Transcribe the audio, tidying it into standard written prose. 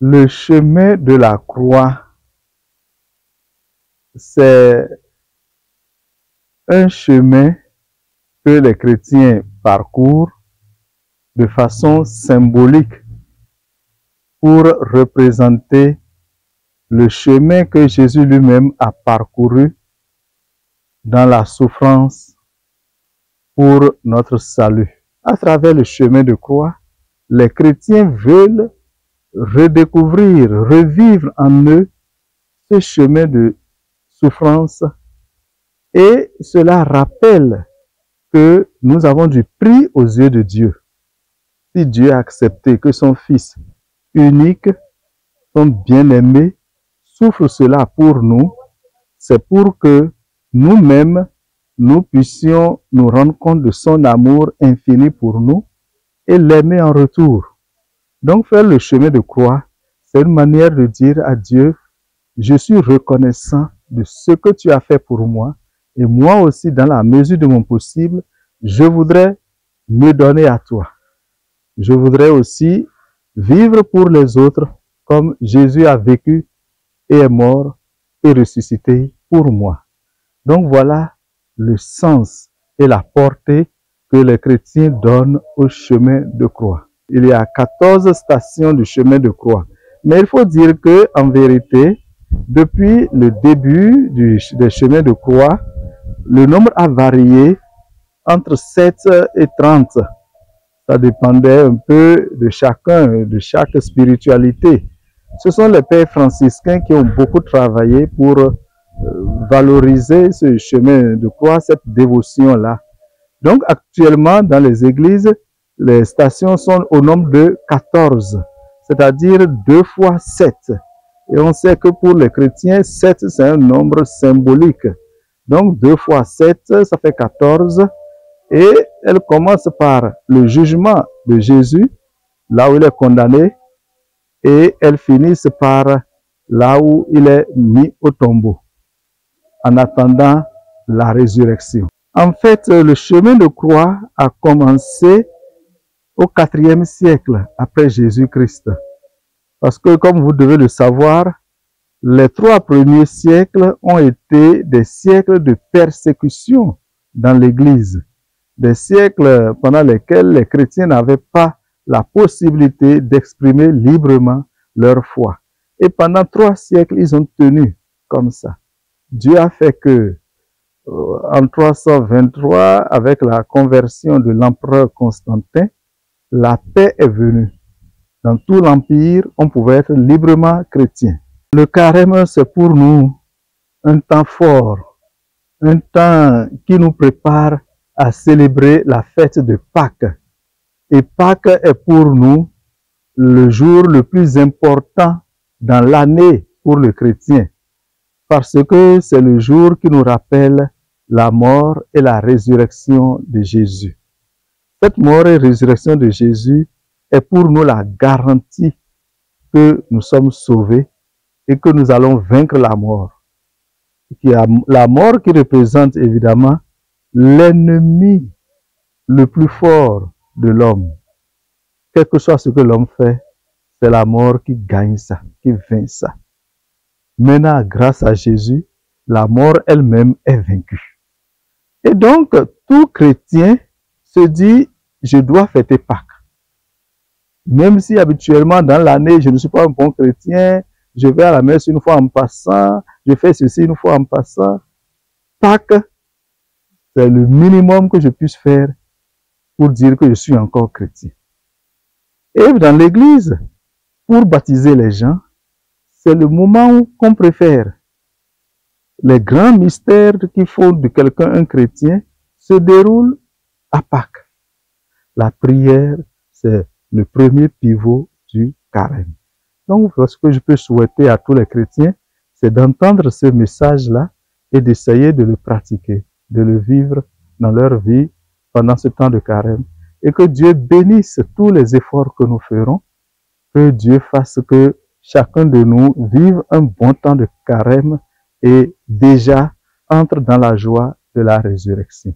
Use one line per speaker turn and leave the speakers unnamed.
Le chemin de la croix, c'est un chemin que les chrétiens parcourent de façon symbolique pour représenter le chemin que Jésus lui-même a parcouru dans la souffrance pour notre salut. À travers le chemin de croix, les chrétiens veulent redécouvrir, revivre en eux ce chemin de souffrance et cela rappelle que nous avons du prix aux yeux de Dieu. Si Dieu a accepté que son Fils unique, son bien-aimé, souffre cela pour nous, c'est pour que nous-mêmes, nous puissions nous rendre compte de son amour infini pour nous et l'aimer en retour. Donc faire le chemin de croix, c'est une manière de dire à Dieu, je suis reconnaissant de ce que tu as fait pour moi et moi aussi, dans la mesure de mon possible, je voudrais me donner à toi. Je voudrais aussi vivre pour les autres comme Jésus a vécu et est mort et ressuscité pour moi. Donc voilà le sens et la portée que les chrétiens donnent au chemin de croix. Il y a 14 stations du chemin de croix. Mais il faut dire que, en vérité, depuis le début des chemins de croix, le nombre a varié entre 7 et 30. Ça dépendait un peu de chacun, de chaque spiritualité. Ce sont les pères franciscains qui ont beaucoup travaillé pour valoriser ce chemin de croix, cette dévotion-là. Donc actuellement, dans les églises, les stations sont au nombre de 14, c'est-à-dire 2 fois 7. Et on sait que pour les chrétiens, 7 c'est un nombre symbolique. Donc 2 fois 7, ça fait 14. Et elle commence par le jugement de Jésus, là où il est condamné, et elle finit par là où il est mis au tombeau, en attendant la résurrection. En fait, le chemin de croix a commencé au IVe siècle après Jésus-Christ. Parce que, comme vous devez le savoir, les 3 premiers siècles ont été des siècles de persécution dans l'Église. Des siècles pendant lesquels les chrétiens n'avaient pas la possibilité d'exprimer librement leur foi. Et pendant 3 siècles, ils ont tenu comme ça. Dieu a fait que, en 323, avec la conversion de l'empereur Constantin, la paix est venue. Dans tout l'Empire, on pouvait être librement chrétien. Le carême, c'est pour nous un temps fort, un temps qui nous prépare à célébrer la fête de Pâques. Et Pâques est pour nous le jour le plus important dans l'année pour le chrétien, parce que c'est le jour qui nous rappelle la mort et la résurrection de Jésus. Cette mort et résurrection de Jésus est pour nous la garantie que nous sommes sauvés et que nous allons vaincre la mort. La mort qui représente évidemment l'ennemi le plus fort de l'homme. Quel que soit ce que l'homme fait, c'est la mort qui gagne ça, qui vainc ça. Maintenant, grâce à Jésus, la mort elle-même est vaincue. Et donc, tout chrétien se dit, je dois fêter Pâques. Même si habituellement dans l'année, je ne suis pas un bon chrétien, je vais à la messe une fois en passant, je fais ceci une fois en passant. Pâques, c'est le minimum que je puisse faire pour dire que je suis encore chrétien. Et dans l'église, pour baptiser les gens, c'est le moment qu'on préfère. Les grands mystères qui font de quelqu'un un chrétien se déroulent à Pâques. La prière, c'est le premier pivot du carême. Donc, ce que je peux souhaiter à tous les chrétiens, c'est d'entendre ce message-là et d'essayer de le pratiquer, de le vivre dans leur vie pendant ce temps de carême. Et que Dieu bénisse tous les efforts que nous ferons, que Dieu fasse que chacun de nous vive un bon temps de carême et déjà entre dans la joie de la résurrection.